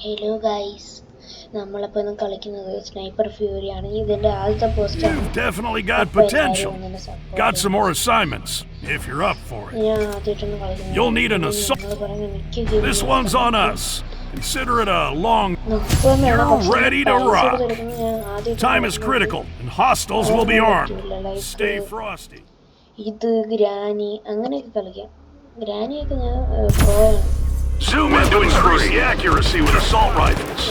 Hello guys, നമ്മളിപ്പോൾ ഇന്ന് കളിക്കുന്നത് സ്നൈപ്പർ ഫ്യൂരി ആണ്. ഇതിന്റെ ആദ്യത്തെ പോസ്റ്റാണ്. You've definitely got potential. Got some more assignments, if you're up for it. ഞാൻ ആദ്യമായിട്ടൊന്ന് കളിക്കുന്നത്. You'll need an assault. This one's on us. Consider it a long... You're ready to rock. Time is critical, and hostiles will be armed. Stay frosty. ഇത് granny അങ്ങനെയൊക്കെ കളിക്കാം. ഗ്രാനിയൊക്കെ ഞാൻ പോയാണ്. Zoom in to increase the accuracy with assault rifles.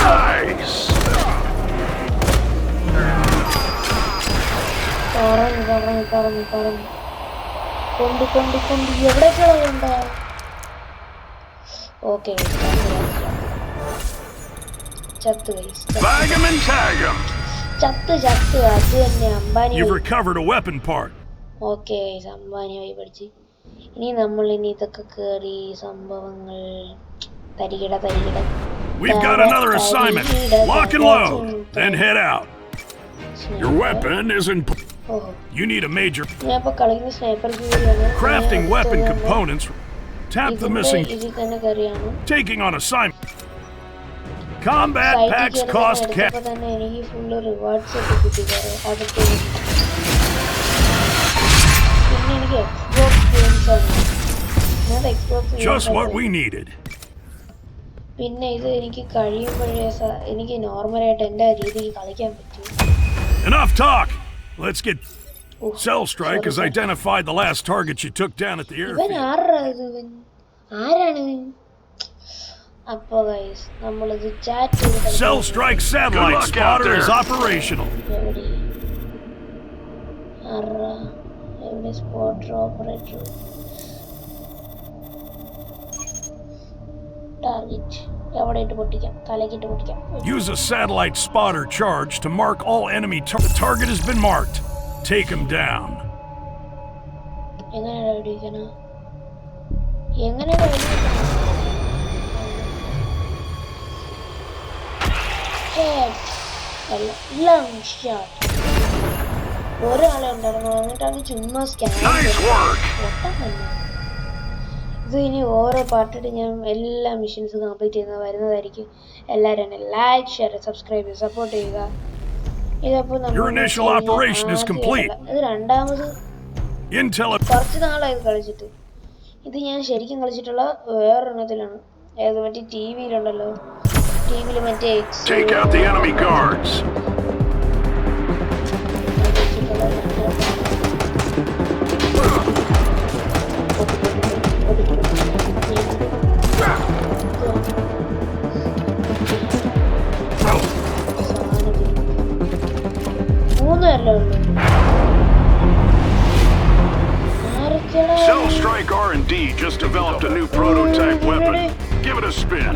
Nice. കൊണ്ട് എവിടേക്കുള്ള okay ചത്ത് ചത്ത് അത് തന്നെ Ambani. You've recovered a weapon part. Okay, അംബാനിയായി പഠിച്ച്. ഇനി നമ്മൾ ഇതൊക്കെ കേറി സംഭവങ്ങൾ തരികിട. We've got another assignment. Lock and load, then head out. Your weapon isn't... You need a major... Crafting weapon components. Tap the missing... Taking on assignment. Combat packs cost cash. Just what we needed. പിന്നെ ഇത് എനിക്ക് കഴിയുമ്പോഴേ എനിക്ക് നോർമലായിട്ട് എൻ്റെ രീതിക്ക് കളിക്കാൻ പറ്റും. Enough talk. Let's get... Cell Strike has identified the last target you took down at the airfield. ആരാണ്? അപ്പോൾ ഗൈസ്, നമ്മളിത് ചാറ്റ് ചെയ്ത് Cell Strike satellite spotter is operational. എവിടെ സ്പോട്ടർ ഓപ്പറേറ്റർ ടാർഗറ്റ് എവിടെ ഇട്ട് പൊട്ടിക്കാം, തലക്കിട്ട് പൊട്ടിക്കാം. Use a satellite spotter charge to mark all enemy the target has been marked. Take him down. എങ്ങനെ ഒരാളെ ഉണ്ടായിരുന്നു, എന്നിട്ടാണ് ചുമ്മാ സ്കാൻ. ഇത് ഇനി ഓരോ പാർട്ടായിട്ട് ഞാൻ എല്ലാ മിഷൻസ് കംപ്ലീറ്റ് ചെയ്യുന്നത് വരുന്നതായിരിക്കും. എല്ലാവരും ലൈക്ക്, ഷെയർ, സബ്സ്ക്രൈബ്, സപ്പോർട്ട് ചെയ്യുക. ഇതപ്പോൾ ഇത് രണ്ടാമത് കുറച്ച് നാളായത് കളിച്ചിട്ട്. ഇത് ഞാൻ ശരിക്കും കളിച്ചിട്ടുള്ള വേറൊരെണ്ണത്തിലാണ്. ഏത് മറ്റേ ടി വിയിലുണ്ടല്ലോ, ടി വിയിൽ മറ്റേ Cell Strike R&D just developed a new prototype weapon. Give it a spin.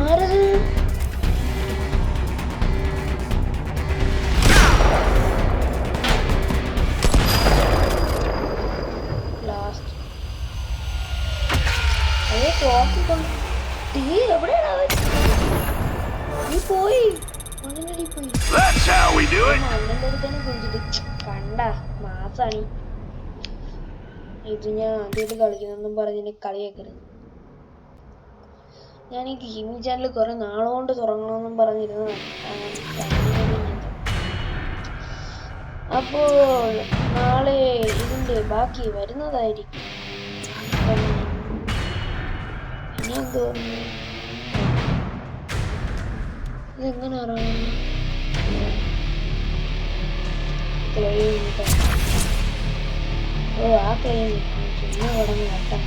Last. That's how we do it. കണ്ട മാസാണ് ഇത്. ഞാൻ ആദ്യമായിട്ട് കളിക്കുന്നൊന്നും പറഞ്ഞ് കളിയാക്കരുത്. ഞാൻ ഈ ഗെയിമിംഗ് ചാനൽ കുറെ നാളുകൊണ്ട് തുറങ്ങണമെന്നും പറഞ്ഞിരുന്നതാണ്. അപ്പോൾ നാളെ ഇതിൻ്റെ ബാക്കി വരുന്നതായിരിക്കും. ഇനി എന്തോന്നു ഇതെങ്ങനെ അറിയാം? ഓ, ആ ക്ലെയിം ചുമ്മാ കടന്ന് നട്ടം.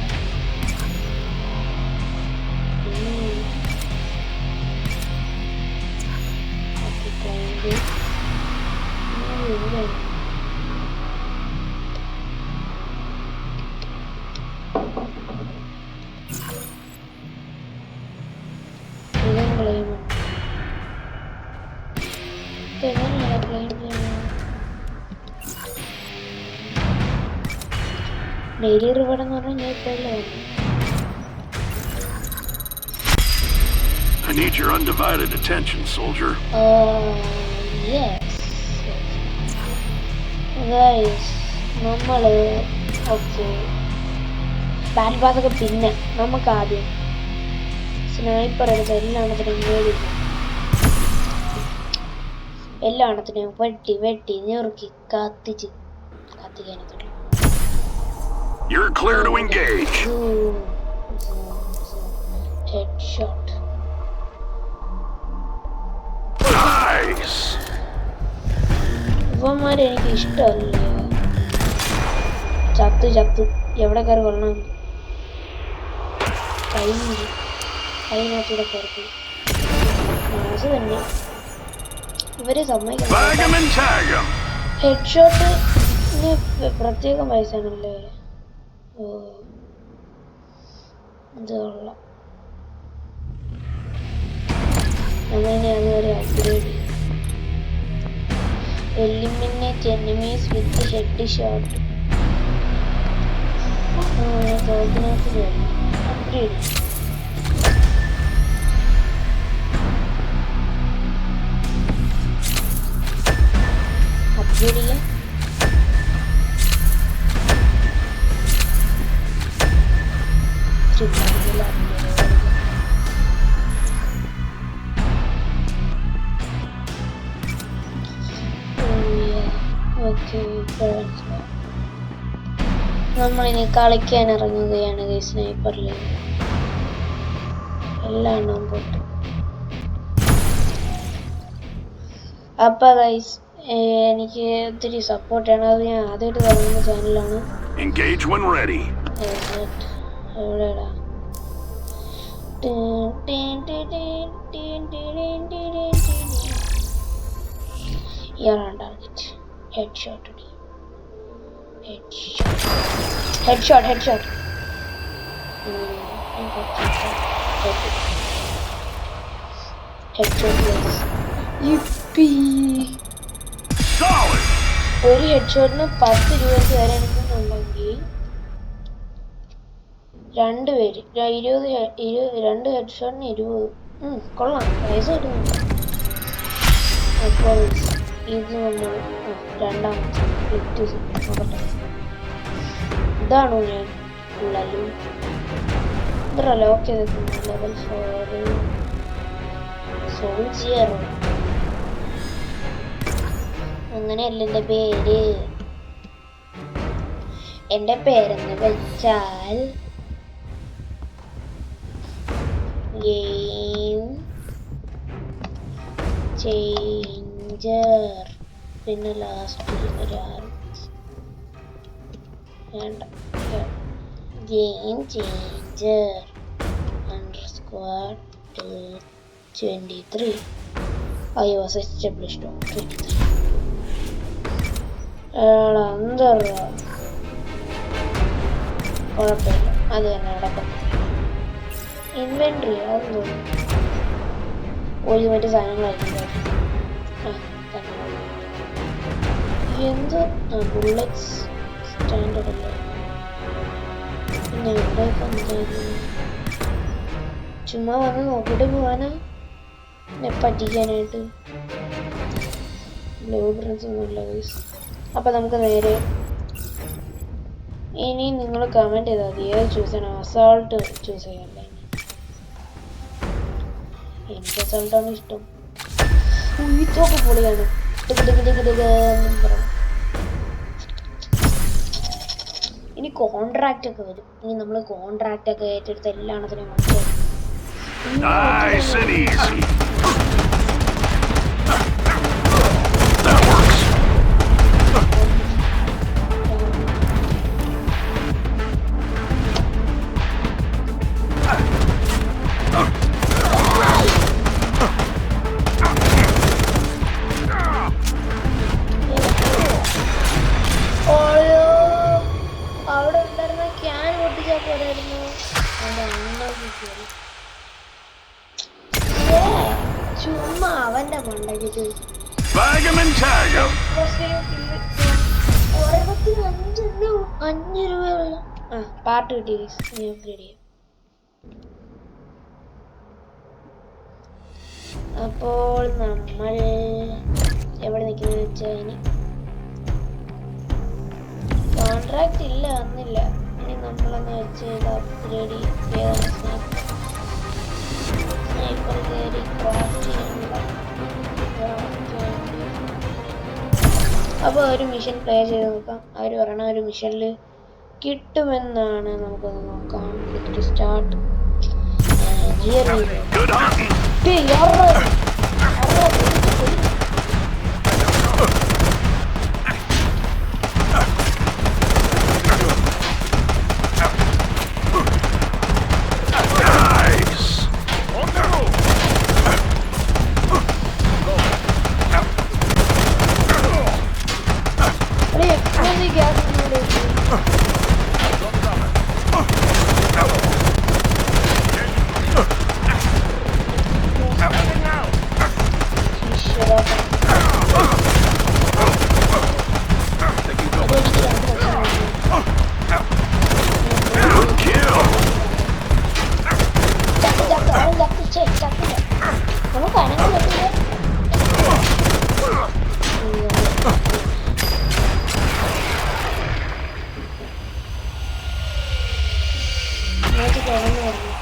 ഡെയിലി റിവാർഡ് എന്ന് പറഞ്ഞാൽ ഞാൻ ഇപ്പോഴല്ലേ വന്നു. I need your undivided attention, soldier. Yes. Guys, നമ്മള് ഓക്കെ ബാറ്റിൽ പാസ്സൊക്കെ പിന്നെ നമുക്ക് ആദ്യം സ്നൈപ്പർ എടുത്ത് എല്ലാത്തിനെയും വെട്ടി ഞെറുക്കി കത്തിക്കാനത്തുള്ളൂ. You're clear to engage. Headshot. Nice. ഇവന്മാരെ എനിക്ക് ഇഷ്ടമല്ല. ചത്ത് എവിടെ കയറി കൊള്ളണം. കൈനകത്തൂടെ കയറി മാസ് തന്നെ ഇവര് സമ്മതിക്കണം. ഹെഡ്ഷോട്ട് പ്രത്യേകം പൈസയാണല്ലേ. ഇതുള്ള അങ്ങനെ അതൊരു അപ്ഗ്രേഡ്. എലിമിനേറ്റ് എനിമീസ് വിത്ത് ഹെഡ് ഷോട്ട്. അപ്ഗ്രേഡ്. അപ്ഗ്രേഡ് ചെയ്യാം. നമ്മളിനി കളിക്കാൻ ഇറങ്ങുകയാണ് സ്നൈപ്പറിൽ. എല്ലാം എണ്ണം പോട്ട്. അപ്പൊ ഗൈസ് എനിക്ക് ഒത്തിരി സപ്പോർട്ടാണ്. അത് ഞാൻ ആദ്യമായിട്ട് തുടങ്ങുന്ന ചാനലാണ്. എവിടെടാ ഇയാളാണ് ടാർഗറ്റ്. ഹെഡ്ഷോട്ട്. ഒരു ഹെഡ്ഷോട്ടിന് 10 രൂപ വരെ എടുക്കുന്നുണ്ടെങ്കിൽ 2 പേര് 2 ഹെഡ്ഷോട്ടിന് 20. കൊള്ളാം, പൈസ കിട്ടുന്നുണ്ട്. അപ്പോൾ ഇത് നമ്മൾ രണ്ടാമത്തെ നോക്കട്ടെ. ഇതാണോ ഞാൻ ഇതല്ലേ? Okay, level 4 soldier. അങ്ങനെയല്ല എൻ്റെ പേരെന്ന് വെച്ചാൽ ഗെയിം ചേഞ്ചർ. പിന്നെ ലാസ്റ്റ് വേണ്ട, game changer _23. I was established on 23. എന്താ കുഴപ്പമില്ല, അത് തന്നെ നടക്കും. ഇൻവെന്ററി അതെന്തോ ഒരു മറ്റു സാധനങ്ങളായിരിക്കും. എന്ത് ബുള്ളറ്റ്സ് സ്റ്റാൻഡേർഡ് അല്ലേ. പിന്നെ എവിടെയൊക്കെ എന്തായിരുന്നു? ചുമ്മാ വന്ന് നോക്കിയിട്ട് പോവാനാ, പറ്റിക്കാനായിട്ട്. ബ്ലൂ പ്രിൻസ് ഒന്നുമില്ല ഗൈസ്. അപ്പം നമുക്ക് നേരെ ഇനി നിങ്ങൾ കമൻറ്റ് ചെയ്താൽ മതി ഏത് ചൂസ് ചെയ്യണം. അസാൾട്ട് ചൂസ് ചെയ്യാമല്ലേ? എനിക്ക് അസാൾട്ടാണ് ഇഷ്ടം. ഇതൊക്കെ പൊളിയാണ്. ഇനി കോൺട്രാക്റ്റ് ഒക്കെ വരും. ഇനി നമ്മൾ കോൺട്രാക്റ്റ് ഒക്കെ ഏറ്റെടുത്ത് എല്ലാത്തിനും അവിടെ ഉണ്ടായിരുന്ന ക്യാൻ പൊട്ടിച്ചാൽ പോരായിരുന്നു. ചുമ്മാ അവന്റെ മണ്ടയ്ക്ക് 5 രൂപയുള്ള പാർട്ട് കിട്ടി. അപ്ഗ്രേഡ് ചെയ്യാം. അപ്പോൾ നമ്മൾ എവിടെ നിൽക്കുന്നത് വെച്ചാൽ ഇനി കോൺട്രാക്റ്റ് ഇല്ല വന്നില്ല. ഇനി നമ്മളെന്ന് വെച്ചാൽ റെഡി. സ്നൈപ്പർ കയറി ക്രാഫ്റ്റ് ചെയ്യാനുള്ള. അപ്പോൾ ഒരു മിഷൻ പ്ലേ ചെയ്ത് നോക്കാം. അവർ പറയണ ഒരു മിഷനിൽ കിട്ടുമെന്നാണ്. നമുക്കൊന്ന് നോക്കാം. Start ജിയർ Magic